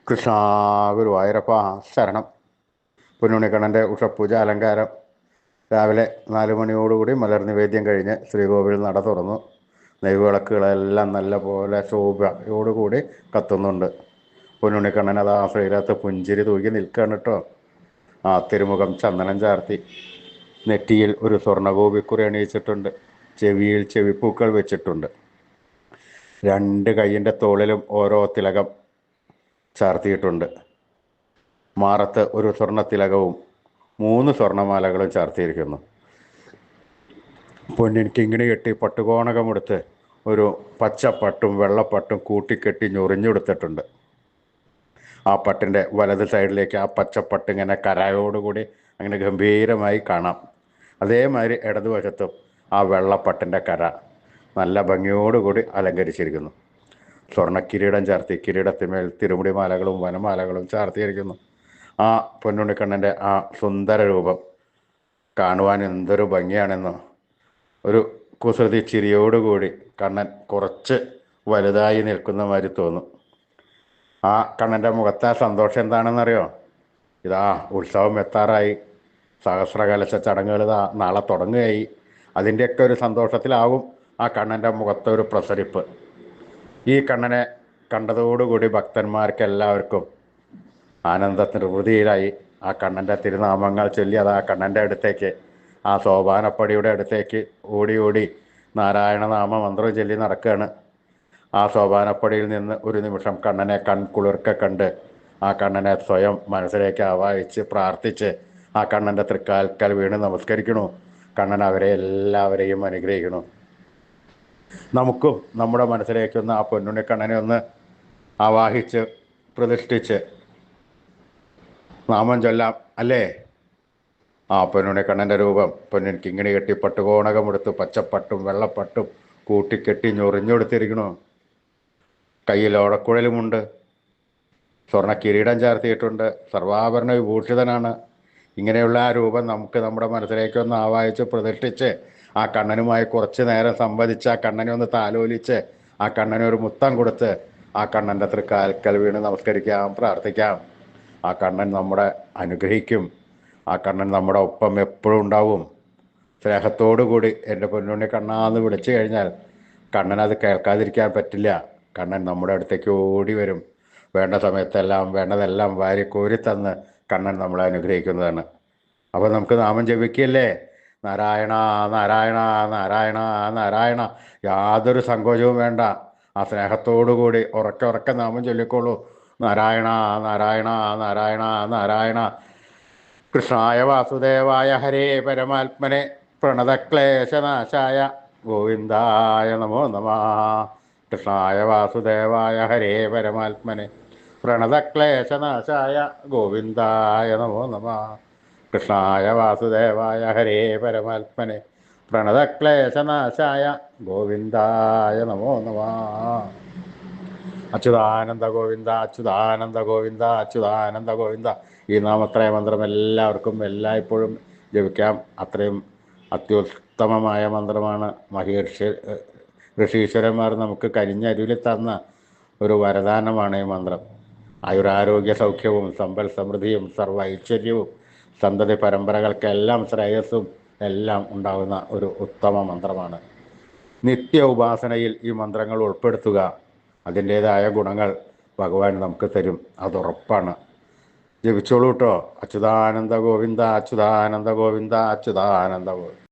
കൃഷ്ണ ഗുരുവായൂരപ്പ ശരണം. പൊന്നുണ്ണിക്കണ്ണൻ്റെ ഉഷപ്പൂജ അലങ്കാരം രാവിലെ 4 മണിയോടുകൂടി മലർ നിവേദ്യം കഴിഞ്ഞ് ശ്രീകോവിൽ നട തുറന്നു. നെയ്വിളക്കുകളെല്ലാം നല്ല പോലെ ശോഭയോടുകൂടി കത്തുന്നുണ്ട്. പൊന്നുണ്ണിക്കണ്ണൻ അത് ആ ശ്രീരത്ത് പുഞ്ചിരി തൂക്കി നിൽക്കുകയാണ് കേട്ടോ. ആ തിരുമുഖം ചന്ദനം ചാർത്തി, നെറ്റിയിൽ ഒരു സ്വർണ്ണഗോപിക്കുറി അണിയിച്ചിട്ടുണ്ട്, ചെവിയിൽ ചെവിപ്പൂക്കൾ വെച്ചിട്ടുണ്ട്, 2 കൈയിൻ്റെ തോളിലും ഓരോ തിലകം ചാർത്തിയിട്ടുണ്ട്. മാറത്ത് ഒരു സ്വർണ്ണത്തിലകവും 3 സ്വർണ്ണമാലകളും ചാർത്തിയിരിക്കുന്നു. പൊന്നിൻ കിങ്ങിണി കെട്ടി പട്ടുകോണകമെടുത്ത് ഒരു പച്ചപ്പട്ടും വെള്ളപ്പട്ടും കൂട്ടിക്കെട്ടി ഞൊറിഞ്ഞെടുത്തിട്ടുണ്ട്. ആ പട്ടിൻ്റെ വലത് സൈഡിലേക്ക് ആ പച്ചപ്പട്ട് ഇങ്ങനെ കരയോടുകൂടി അങ്ങനെ ഗംഭീരമായി കാണാം. അതേമാതിരി ഇടതുവശത്തും ആ വെള്ളപ്പട്ടിൻ്റെ കര നല്ല ഭംഗിയോടുകൂടി അലങ്കരിച്ചിരിക്കുന്നു. സ്വർണ്ണ കിരീടം ചാർത്തി, കിരീടത്തിന്മേൽ തിരുമുടി മാലകളും വനമാലകളും ചാർത്തിയിരിക്കുന്നു. ആ പൊന്നുണ്ണിക്കണ്ണൻ്റെ ആ സുന്ദര രൂപം കാണുവാൻ എന്തൊരു ഭംഗിയാണെന്നോ. ഒരു കുസൃതി ചിരിയോടുകൂടി കണ്ണൻ കുറച്ച് വലുതായി നിൽക്കുന്ന മാതിരി തോന്നും. ആ കണ്ണൻ്റെ മുഖത്തെ സന്തോഷം എന്താണെന്നറിയോ? ഇതാ ഉത്സവം എത്താറായി, സഹസ്രകലശ ചടങ്ങുകൾ നാളെ തുടങ്ങുകയായി. അതിൻ്റെയൊക്കെ ഒരു സന്തോഷത്തിലാവും ആ കണ്ണൻ്റെ മുഖത്തെ ഒരു പ്രസരിപ്പ്. ഈ കണ്ണനെ കണ്ടതോടുകൂടി ഭക്തന്മാർക്ക് എല്ലാവർക്കും ആനന്ദത്തിൻ്റെ ഹൃതിയിലായി. ആ കണ്ണൻ്റെ തിരുനാമങ്ങൾ ചൊല്ലി അത് ആ കണ്ണൻ്റെ അടുത്തേക്ക്, ആ സോപാനപ്പടിയുടെ അടുത്തേക്ക് ഓടി ഓടി നാരായണനാമ മന്ത്രം ചൊല്ലി നടക്കുകയാണ്. ആ സോപാനപ്പടിയിൽ നിന്ന് ഒരു നിമിഷം കണ്ണനെ കൺകുളിർക്കെ കണ്ട് ആ കണ്ണനെ സ്വയം മനസ്സിലേക്ക് ആവാഹിച്ച് പ്രാർത്ഥിച്ച് ആ കണ്ണൻ്റെ തൃക്കാൽക്കൽ വീണ് നമസ്കരിക്കണു. കണ്ണൻ അവരെ എല്ലാവരെയും അനുഗ്രഹിക്കണു. നമുക്കും നമ്മുടെ മനസ്സിലേക്കൊന്ന് ആ പൊന്നുണ്ണിക്കണ്ണനെ ഒന്ന് ആവാഹിച്ച് പ്രതിഷ്ഠിച്ച് നാമം ചൊല്ലാം അല്ലേ? ആ പൊന്നുണ്ണിക്കണ്ണൻ്റെ രൂപം പൊന്നിൻ കിങ്ങിണി കെട്ടി പട്ടുകോണകമെടുത്ത് പച്ചപ്പട്ടും വെള്ളപ്പട്ടും കൂട്ടിക്കെട്ടി ഞൊറിഞ്ഞെടുത്തിരിക്കണു. കയ്യിൽ ഓടക്കുഴലുമുണ്ട്, സ്വർണ്ണ കിരീടം ചാർത്തിയിട്ടുണ്ട്, സർവാഭരണ വിഭൂഷിതനാണ്. ഇങ്ങനെയുള്ള ആ രൂപം നമുക്ക് നമ്മുടെ മനസ്സിലേക്കൊന്ന് ആവാഹിച്ച് പ്രതിഷ്ഠിച്ച് ആ കണ്ണനുമായി കുറച്ച് നേരം സംവദിച്ച് ആ കണ്ണനെ ഒന്ന് താലോലിച്ച് ആ കണ്ണനെ ഒരു മുത്തം കൊടുത്ത് ആ കണ്ണൻ്റെ തൃക്കാൽക്കൽ വീണ് നമസ്കരിക്കാം, പ്രാർത്ഥിക്കാം. ആ കണ്ണൻ നമ്മളെ അനുഗ്രഹിക്കും. ആ കണ്ണൻ നമ്മുടെ ഒപ്പം എപ്പോഴും ഉണ്ടാവും. സ്നേഹത്തോടു കൂടി എൻ്റെ പൊന്നുണ്ണി കണ്ണാന്ന് വിളിച്ചു കഴിഞ്ഞാൽ കണ്ണനത് കേൾക്കാതിരിക്കാൻ പറ്റില്ല. കണ്ണൻ നമ്മുടെ അടുത്തേക്ക് ഓടി വരും. വേണ്ട സമയത്തെല്ലാം വേണ്ടതെല്ലാം വാരിക്കോരി തന്ന് കണ്ണൻ നമ്മളെ അനുഗ്രഹിക്കുന്നതാണ്. അപ്പോൾ നമുക്ക് നാമം ജപിക്കല്ലേ? നാരായണ നാരായണ നാരായണ നാരായണ. യാതൊരു സങ്കോചവും വേണ്ട. ആ സ്നേഹത്തോടു കൂടി ഉറക്കെ നാമം ചൊല്ലിക്കോളൂ. നാരായണ നാരായണ നാരായണ നാരായണ. കൃഷ്ണായ വാസുദേവായ ഹരേ പരമാത്മനെ പ്രണതക്ലേശനാശായ ഗോവിന്ദായ നമോ നമഃ. കൃഷ്ണായ വാസുദേവായ ഹരേ പരമാത്മനെ പ്രണതക്ലേശനാശായ ഗോവിന്ദായ നമോ നമഃ. കൃഷ്ണായ വാസുദേവായ ഹരേ പരമാത്മനെ പ്രണതക്ലേശനാശായ ഗോവിന്ദായ നമോ നമഃ. അച്യുതാനന്ദ ഗോവിന്ദ അച്യുതാനന്ദ ഗോവിന്ദ അച്യുതാനന്ദ ഗോവിന്ദ. ഈ നാമത്രയ മന്ത്രം എല്ലാവർക്കും എല്ലായ്പ്പോഴും ജപിക്കാം. അത്രയും അത്യുത്തമമായ മന്ത്രമാണ്. ഋഷീശ്വരന്മാർ നമുക്ക് കരിഞ്ഞരുളി തന്ന ഒരു വരദാനമാണ് ഈ മന്ത്രം. ആയുരാരോഗ്യ സൗഖ്യവും സമ്പൽ സമൃദ്ധിയും സർവ്വ ഐശ്വര്യവും സന്തതി പരമ്പരകൾക്കെല്ലാം ശ്രേയസ്സും എല്ലാം ഉണ്ടാകുന്ന ഒരു ഉത്തമ മന്ത്രമാണ്. നിത്യ ഉപാസനയിൽ ഈ മന്ത്രങ്ങൾ ഉൾപ്പെടുത്തുക. അതിൻ്റേതായ ഗുണങ്ങൾ ഭഗവാൻ നമുക്ക് തരും, അതുറപ്പാണ്. ജപിച്ചോളൂ കേട്ടോ. അച്യുതാനന്ദ ഗോവിന്ദ അച്യുതാനന്ദ ഗോവിന്ദ അച്യുതാനന്ദ ഗോവിന്ദ.